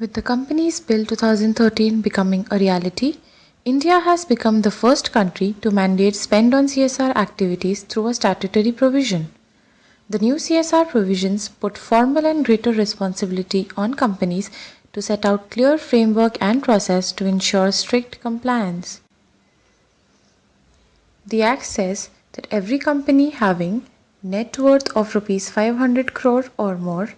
With the Companies Bill 2013 becoming a reality, India has become the first country to mandate spend on CSR activities through a statutory provision. The new CSR provisions put formal and greater responsibility on companies to set out clear framework and process to ensure strict compliance. The Act says that every company having net worth of rupees 500 crore or more,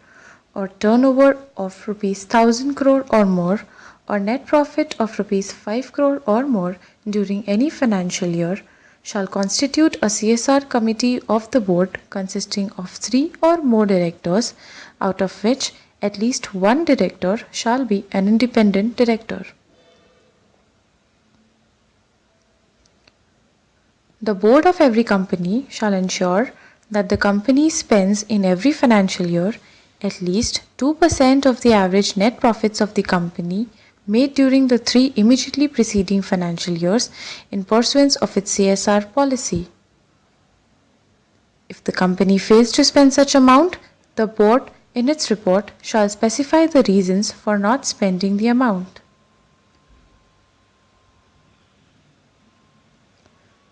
or turnover of rupees 1000 crore or more, or net profit of rupees 5 crore or more during any financial year shall constitute a CSR committee of the board consisting of 3 or more directors, out of which at least one director shall be an independent director. The board of every company shall ensure that the company spends in every financial year at least 2% of the average net profits of the company made during the 3 immediately preceding financial years in pursuance of its CSR policy. If the company fails to spend such amount, the board in its report shall specify the reasons for not spending the amount.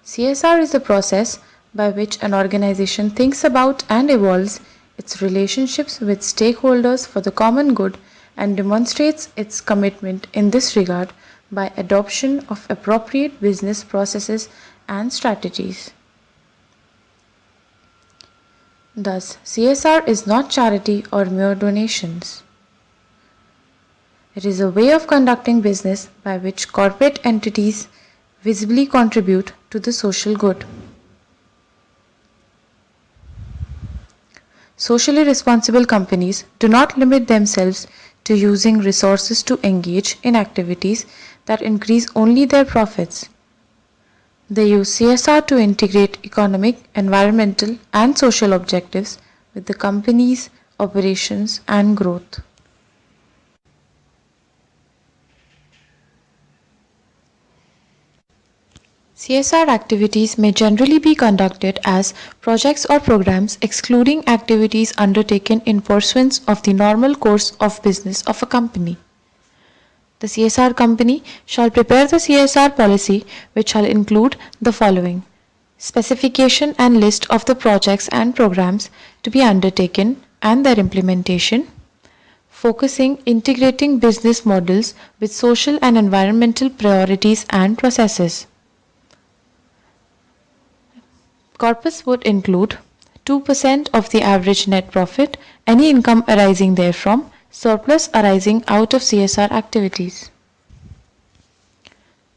CSR is the process by which an organization thinks about and evolves its relationships with stakeholders for the common good and demonstrates its commitment in this regard by adoption of appropriate business processes and strategies. Thus, CSR is not charity or mere donations. It is a way of conducting business by which corporate entities visibly contribute to the social good. Socially responsible companies do not limit themselves to using resources to engage in activities that increase only their profits. They use CSR to integrate economic, environmental, and social objectives with the company's operations and growth. CSR activities may generally be conducted as projects or programs excluding activities undertaken in pursuance of the normal course of business of a company. The CSR company shall prepare the CSR policy which shall include the following: specification and list of the projects and programs to be undertaken and their implementation, focusing integrating business models with social and environmental priorities and processes. Corpus would include 2% of the average net profit, any income arising therefrom, surplus arising out of CSR activities.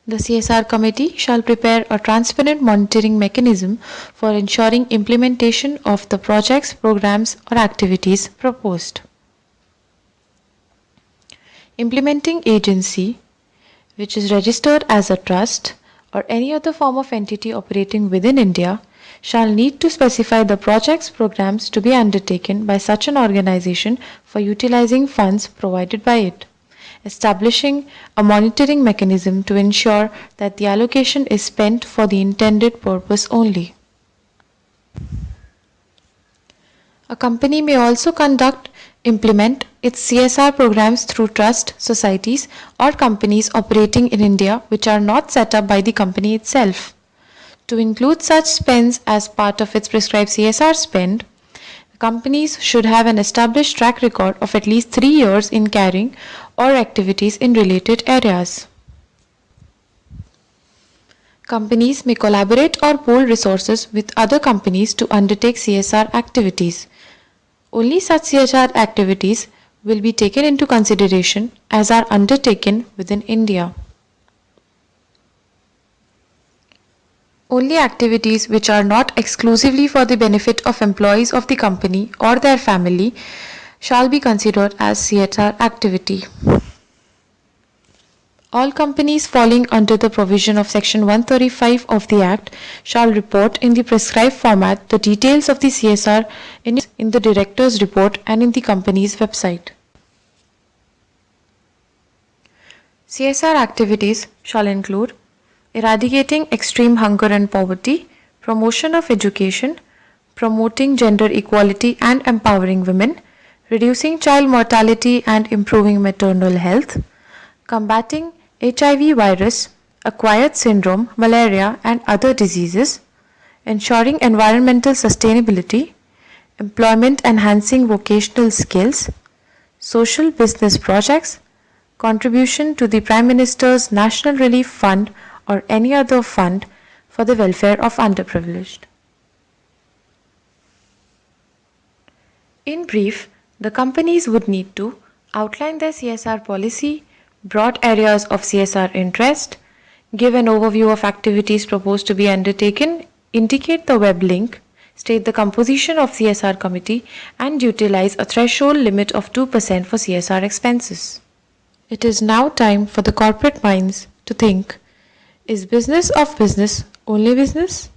The CSR committee shall prepare a transparent monitoring mechanism for ensuring implementation of the projects, programs, or activities proposed. Implementing agency, which is registered as a trust or any other form of entity operating within India, shall need to specify the projects programs to be undertaken by such an organization for utilizing funds provided by it, establishing a monitoring mechanism to ensure that the allocation is spent for the intended purpose only. A company may also implement its CSR programs through trust, societies, or companies operating in India which are not set up by the company itself. To include such spends as part of its prescribed CSR spend, companies should have an established track record of at least 3 years in carrying or activities in related areas. Companies may collaborate or pool resources with other companies to undertake CSR activities. Only such CSR activities will be taken into consideration as are undertaken within India. Only activities which are not exclusively for the benefit of employees of the company or their family shall be considered as CSR activity. All companies falling under the provision of Section 135 of the Act shall report in the prescribed format the details of the CSR in the Director's Report and in the company's website. CSR activities shall include eradicating extreme hunger and poverty, promotion of education, promoting gender equality and empowering women, reducing child mortality and improving maternal health, combating HIV virus, acquired syndrome, malaria, and other diseases, ensuring environmental sustainability, employment enhancing vocational skills, social business projects, contribution to the Prime Minister's National Relief Fund or any other fund for the welfare of underprivileged. In brief, the companies would need to outline their CSR policy, broad areas of CSR interest, give an overview of activities proposed to be undertaken, indicate the web link, state the composition of CSR committee, and utilize a threshold limit of 2% for CSR expenses. It is now time for the corporate minds to think, is business of business only business?